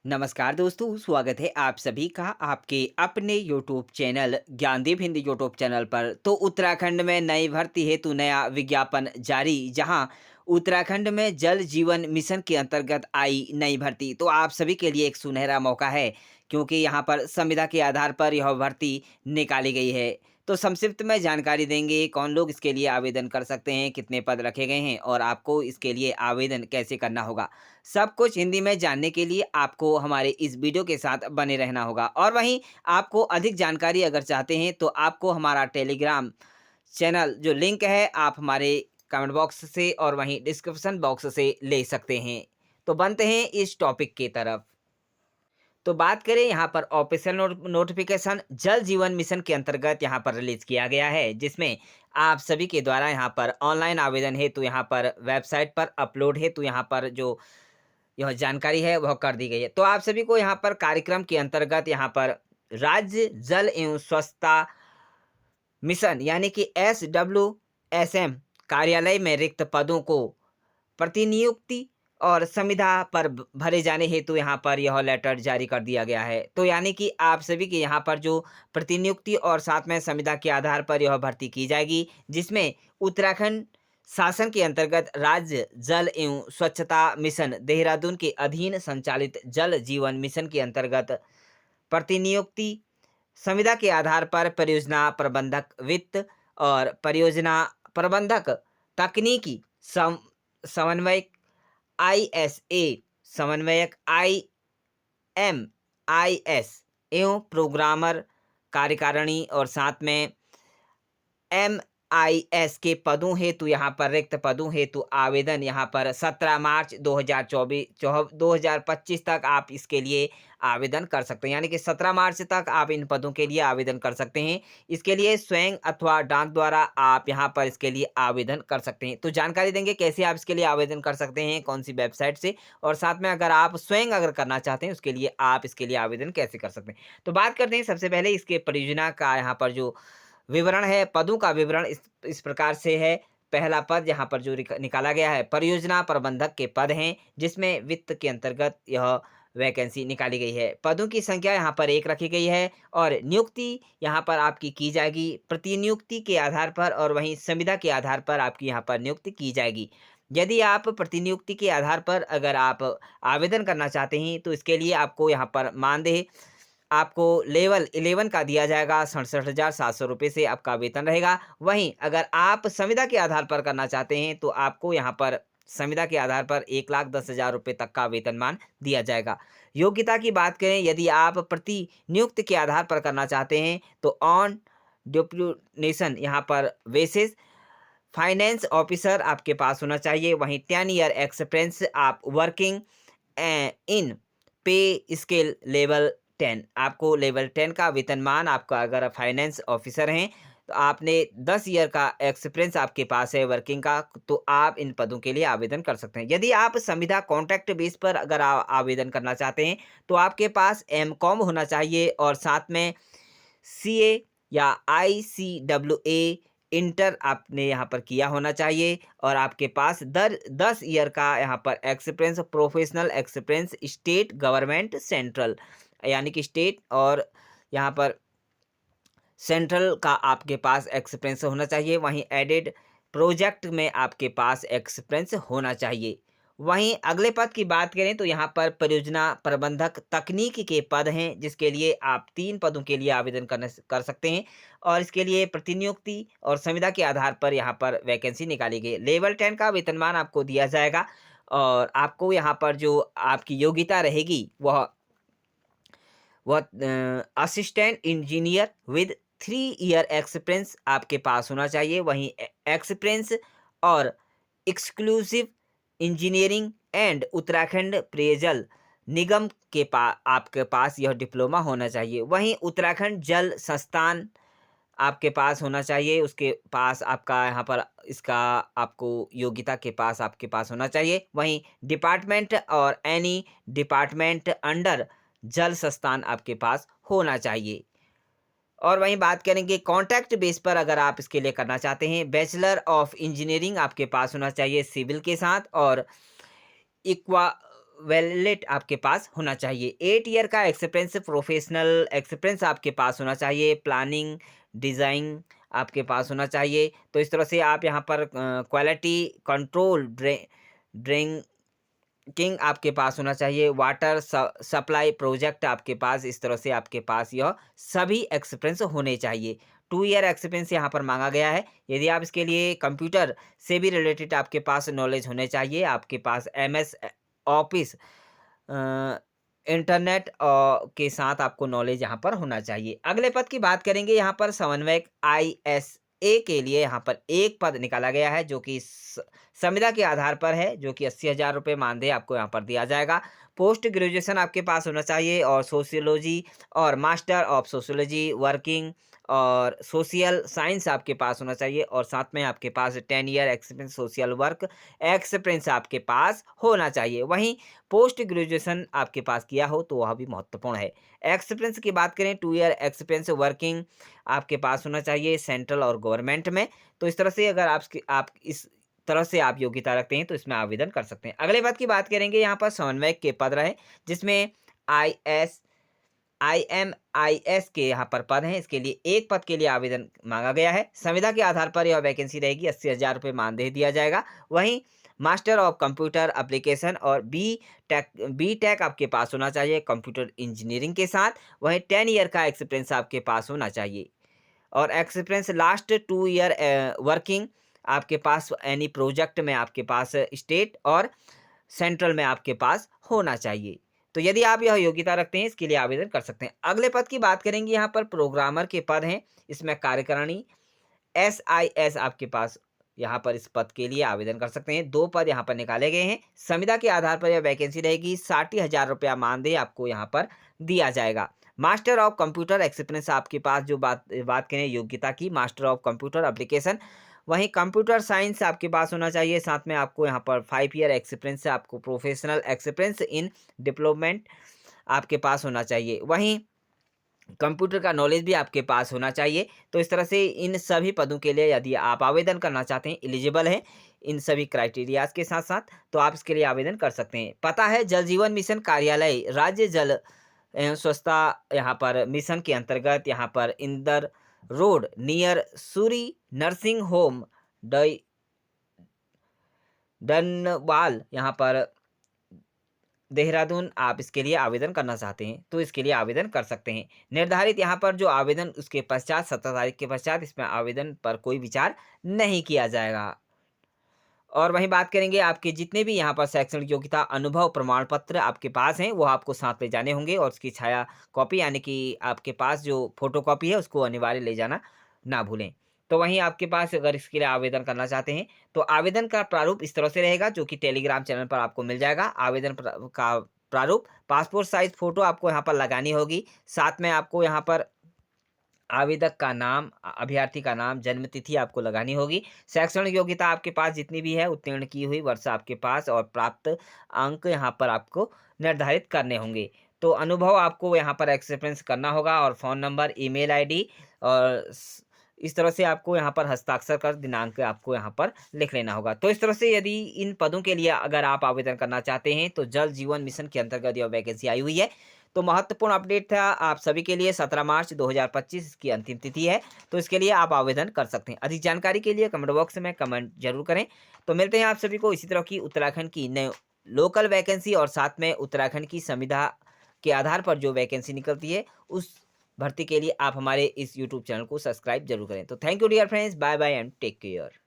नमस्कार दोस्तों, स्वागत है आप सभी का आपके अपने YouTube channel Gyandeep Hindi YouTube channel पर। तो उत्तराखंड में नई भर्ती हेतु नया विज्ञापन जारी, जहां उत्तराखंड में जल जीवन मिशन के अंतर्गत आई नई भर्ती। तो आप सभी के लिए एक सुनहरा मौका है, क्योंकि यहां पर संविदा के आधार पर यह भर्ती निकाली गई है। तो संक्षिप्त में जानकारी देंगे, कौन लोग इसके लिए आवेदन कर सकते हैं, कितने पद रखे गए हैं और आपको इसके लिए आवेदन कैसे करना होगा। सब कुछ हिंदी में जानने के लिए आपको हमारे इस वीडियो के साथ बने रहना होगा। और वहीं आपको अधिक जानकारी अगर चाहते हैं तो आपको हमारा टेलीग्राम चैनल जो लिंक है आप हमारे कमेंट बॉक्स से और वहीं डिस्क्रिप्शन बॉक्स से ले सकते हैं। तो बनते हैं इस टॉपिक की तरफ। तो बात करें यहाँ पर ऑफिशियल नोटिफिकेशन जल जीवन मिशन के अंतर्गत यहाँ पर रिलीज किया गया है, जिसमें आप सभी के द्वारा यहाँ पर ऑनलाइन आवेदन है तो यहाँ पर वेबसाइट पर अपलोड है, तो यहाँ पर जो यह जानकारी है वह कर दी गई है। तो आप सभी को यहाँ पर कार्यक्रम के अंतर्गत यहाँ पर राज्य जल एवं स्वच्छता मिशन यानी कि SWSM कार्यालय में रिक्त पदों को प्रतिनियुक्ति और संविदा पर भरे जाने हेतु यहाँ पर यह लेटर जारी कर दिया गया है। तो यानी कि आप सभी के यहाँ पर जो प्रतिनियुक्ति और साथ में संविदा के आधार पर यह भर्ती की जाएगी, जिसमें उत्तराखंड शासन के अंतर्गत राज्य जल एवं स्वच्छता मिशन देहरादून के अधीन संचालित जल जीवन मिशन के अंतर्गत प्रतिनियुक्ति, संविदा के आधार पर परियोजना प्रबंधक वित्त और परियोजना प्रबंधक तकनीकी समन्वयक ISA समन्वयक IMIS एवं प्रोग्रामर कार्यकारिणी और साथ में MIS के पदों हेतु यहाँ पर रिक्त पदों हेतु आवेदन यहाँ पर 17 मार्च 2025 तक आप इसके लिए आवेदन कर सकते हैं। यानी कि 17 मार्च तक आप इन पदों के लिए आवेदन कर सकते हैं। इसके लिए स्वयं अथवा डाक द्वारा आप यहाँ पर इसके लिए आवेदन कर सकते हैं। तो जानकारी देंगे कैसे आप इसके लिए आवेदन कर सकते हैं, कौन सी वेबसाइट से, और साथ में अगर आप स्वयं अगर करना चाहते हैं उसके लिए आप इसके लिए आवेदन कैसे कर सकते हैं। तो बात करते हैं सबसे पहले इसके परियोजना का। यहाँ पर जो विवरण है, पदों का विवरण इस प्रकार से है। पहला पद यहाँ पर जो निकाला गया है परियोजना प्रबंधक के पद हैं, जिसमें वित्त के अंतर्गत यह वैकेंसी निकाली गई है। पदों की संख्या यहाँ पर 1 रखी गई है और नियुक्ति यहाँ पर आपकी की जाएगी प्रतिनियुक्ति के आधार पर और वहीं संविदा के आधार पर आपकी यहाँ पर नियुक्ति की जाएगी। यदि आप प्रतिनियुक्ति के आधार पर अगर आप आवेदन करना चाहते हैं तो इसके लिए आपको यहाँ पर मानदेय आपको लेवल 11 का दिया जाएगा, 67,700 रुपये से आपका वेतन रहेगा। वहीं अगर आप संविदा के आधार पर करना चाहते हैं तो आपको यहाँ पर संविदा के आधार पर 1,10,000 रुपये तक का वेतनमान दिया जाएगा। योग्यता की बात करें, यदि आप प्रतिनियुक्त के आधार पर करना चाहते हैं तो ऑन डिप्यूटेशन यहाँ पर बेसिस फाइनेंस ऑफिसर आपके पास होना चाहिए। वहीं 10 ईयर एक्सपीरियंस आप वर्किंग इन पे स्केल लेवल 10, आपको लेवल 10 का वेतनमान आपका अगर फाइनेंस ऑफिसर हैं तो आपने 10 ईयर का एक्सपीरियंस आपके पास है वर्किंग का, तो आप इन पदों के लिए आवेदन कर सकते हैं। यदि आप संविदा कॉन्ट्रैक्ट बेस पर अगर आवेदन करना चाहते हैं तो आपके पास MCOM होना चाहिए और साथ में CA या ICWA इंटर आपने यहाँ पर किया होना चाहिए और आपके पास 10 ईयर का यहाँ पर experience, professional experience state government central यानी कि स्टेट और यहाँ पर सेंट्रल का आपके पास एक्सपीरियंस होना चाहिए। वहीं एडेड प्रोजेक्ट में आपके पास एक्सपीरियंस होना चाहिए। वहीं अगले पद की बात करें तो यहाँ पर परियोजना प्रबंधक तकनीक के पद हैं, जिसके लिए आप 3 पदों के लिए आवेदन कर सकते हैं और इसके लिए प्रतिनियुक्ति और संविदा के आधार पर यहाँ पर वैकेंसी निकाली गई। लेवल 10 का वेतनमान आपको दिया जाएगा और आपको यहाँ पर जो आपकी योग्यता रहेगी वह assistant engineer with 3 year experience आपके पास होना चाहिए। वहीं एक्सपीरियंस और एक्सक्लूसिव इंजीनियरिंग एंड उत्तराखंड पेयजल निगम के आपके पास यह डिप्लोमा होना चाहिए। वहीं उत्तराखंड जल संस्थान आपके पास होना चाहिए, उसके पास आपका यहाँ पर इसका आपको योग्यता के पास आपके पास होना चाहिए। वहीं डिपार्टमेंट और एनी डिपार्टमेंट अंडर जल संस्थान आपके पास होना चाहिए। और वहीं बात करेंगे कॉन्ट्रैक्ट बेस पर अगर आप इसके लिए करना चाहते हैं, बैचलर ऑफ इंजीनियरिंग आपके पास होना चाहिए सिविल के साथ और वैलिड आपके पास होना चाहिए। 8 ईयर का एक्सपीरियंस, प्रोफेशनल एक्सपीरियंस आपके पास होना चाहिए। प्लानिंग, डिज़ाइन आपके पास होना चाहिए। तो इस तरह से आप यहाँ पर क्वालिटी कंट्रोल, ड्रिंकिंग आपके पास होना चाहिए। वाटर सप्लाई प्रोजेक्ट आपके पास, इस तरह से आपके पास यह सभी एक्सपीरियंस होने चाहिए। 2 ईयर एक्सपीरियंस यहाँ पर मांगा गया है। यदि आप इसके लिए कंप्यूटर से भी रिलेटेड आपके पास नॉलेज होने चाहिए। आपके पास एमएस ऑफिस, इंटरनेट के साथ आपको नॉलेज यहाँ पर होना चाहिए। अगले पद की बात करेंगे, यहाँ पर समन्वयक आईएसए के लिए यहाँ पर एक पद निकाला गया है, जो कि संविदा के आधार पर है, जो कि 80,000 रुपये मानदेय आपको यहाँ पर दिया जाएगा। पोस्ट ग्रेजुएशन आपके पास होना चाहिए और सोशियोलॉजी और मास्टर ऑफ सोशियोलॉजी वर्किंग और सोशल साइंस आपके पास होना चाहिए, और साथ में आपके पास 10 year experience social work experience आपके पास होना चाहिए। वहीं पोस्ट ग्रेजुएशन आपके पास किया हो तो वह भी महत्वपूर्ण है। एक्सपीरियंस की बात करें, 2 ईयर एक्सपीरियंस वर्किंग आपके पास होना चाहिए सेंट्रल और गवर्नमेंट में। तो इस तरह से अगर आप इस तरह से आप योग्यता रखते हैं तो इसमें आवेदन कर सकते हैं। अगले पद की बात करेंगे, यहाँ पर समन्वयक के पद रहे, जिसमें IMIS के यहाँ पर पद हैं। इसके लिए एक पद के लिए आवेदन मांगा गया है। संविदा के आधार पर यह वैकेंसी रहेगी। 80,000 रुपये मानदेय दिया जाएगा। वहीं मास्टर ऑफ कंप्यूटर एप्लीकेशन और बी टेक आपके पास होना चाहिए कंप्यूटर इंजीनियरिंग के साथ। वहीं 10 ईयर का एक्सपीरियंस आपके पास होना चाहिए, और एक्सपीरियंस लास्ट 2 ईयर वर्किंग आपके पास एनी प्रोजेक्ट में आपके पास स्टेट और सेंट्रल में आपके पास होना चाहिए। तो यदि आप यह योग्यता रखते हैं, इसके लिए आवेदन कर सकते हैं। अगले पद की बात करेंगे, यहाँ पर प्रोग्रामर के पद हैं। इसमें कार्यकारिणी SIS आपके पास यहाँ पर इस पद के लिए आवेदन कर सकते हैं। 2 पद यहाँ पर निकाले गए हैं। संविदा के आधार पर यह वैकेंसी रहेगी। 60,000 रुपया मानदेय आपको यहाँ पर दिया जाएगा। मास्टर ऑफ कंप्यूटर एक्सपीरियंस आपके पास, जो बात करें योग्यता की, मास्टर ऑफ कंप्यूटर एप्लीकेशन, वहीं कंप्यूटर साइंस आपके पास होना चाहिए। साथ में आपको यहाँ पर 5 ईयर एक्सपीरियंस से आपको प्रोफेशनल एक्सपीरियंस इन डेवलपमेंट आपके पास होना चाहिए। वहीं कंप्यूटर का नॉलेज भी आपके पास होना चाहिए। तो इस तरह से इन सभी पदों के लिए यदि आप आवेदन करना चाहते हैं, एलिजिबल हैं इन सभी क्राइटेरियाज के साथ साथ, तो आप इसके लिए आवेदन कर सकते हैं। पता है जल जीवन मिशन कार्यालय, राज्य जल एवं स्वच्छता यहाँ पर मिशन के अंतर्गत, यहाँ पर Inder road near Suri nursing home Danwal, यहाँ पर देहरादून, आप इसके लिए आवेदन करना चाहते हैं तो इसके लिए आवेदन कर सकते हैं। निर्धारित यहाँ पर जो आवेदन, उसके पश्चात 17 तारीख के पश्चात इसमें आवेदन पर कोई विचार नहीं किया जाएगा। और वहीं बात करेंगे, आपके जितने भी यहाँ पर शैक्षणिक योग्यता अनुभव प्रमाण पत्र आपके पास हैं, वो आपको साथ ले जाने होंगे, और उसकी छाया कॉपी यानी कि आपके पास जो फोटो कॉपी है उसको अनिवार्य ले जाना ना भूलें। तो वहीं आपके पास अगर इसके लिए आवेदन करना चाहते हैं तो आवेदन का प्रारूप इस तरह से रहेगा, जो कि टेलीग्राम चैनल पर आपको मिल जाएगा। आवेदन का प्रारूप, पासपोर्ट साइज फोटो आपको यहाँ पर लगानी होगी। साथ में आपको यहाँ पर आवेदक का नाम, अभ्यर्थी का नाम, जन्म तिथि आपको लगानी होगी। शैक्षणिक योग्यता आपके पास जितनी भी है, उत्तीर्ण की हुई वर्ष आपके पास, और प्राप्त अंक यहाँ पर आपको निर्धारित करने होंगे। तो अनुभव आपको यहाँ पर एक्सपीरियंस करना होगा, और फ़ोन नंबर, ईमेल आईडी, और इस तरह से आपको यहाँ पर हस्ताक्षर कर दिनांक आपको यहाँ पर लिख लेना होगा। तो इस तरह से यदि इन पदों के लिए अगर आप आवेदन करना चाहते हैं तो जल जीवन मिशन के अंतर्गत यह वैकेंसी आई हुई है। तो महत्वपूर्ण अपडेट था आप सभी के लिए। 17 मार्च 2025 इसकी अंतिम तिथि है, तो इसके लिए आप आवेदन कर सकते हैं। अधिक जानकारी के लिए कमेंट बॉक्स में कमेंट जरूर करें। तो मिलते हैं आप सभी को इसी तरह की उत्तराखंड की नए लोकल वैकेंसी, और साथ में उत्तराखंड की संविदा के आधार पर जो वैकेंसी निकलती है, उस भर्ती के लिए आप हमारे इस यूट्यूब चैनल को सब्सक्राइब जरूर करें। तो thank you dear friends, bye bye and take care.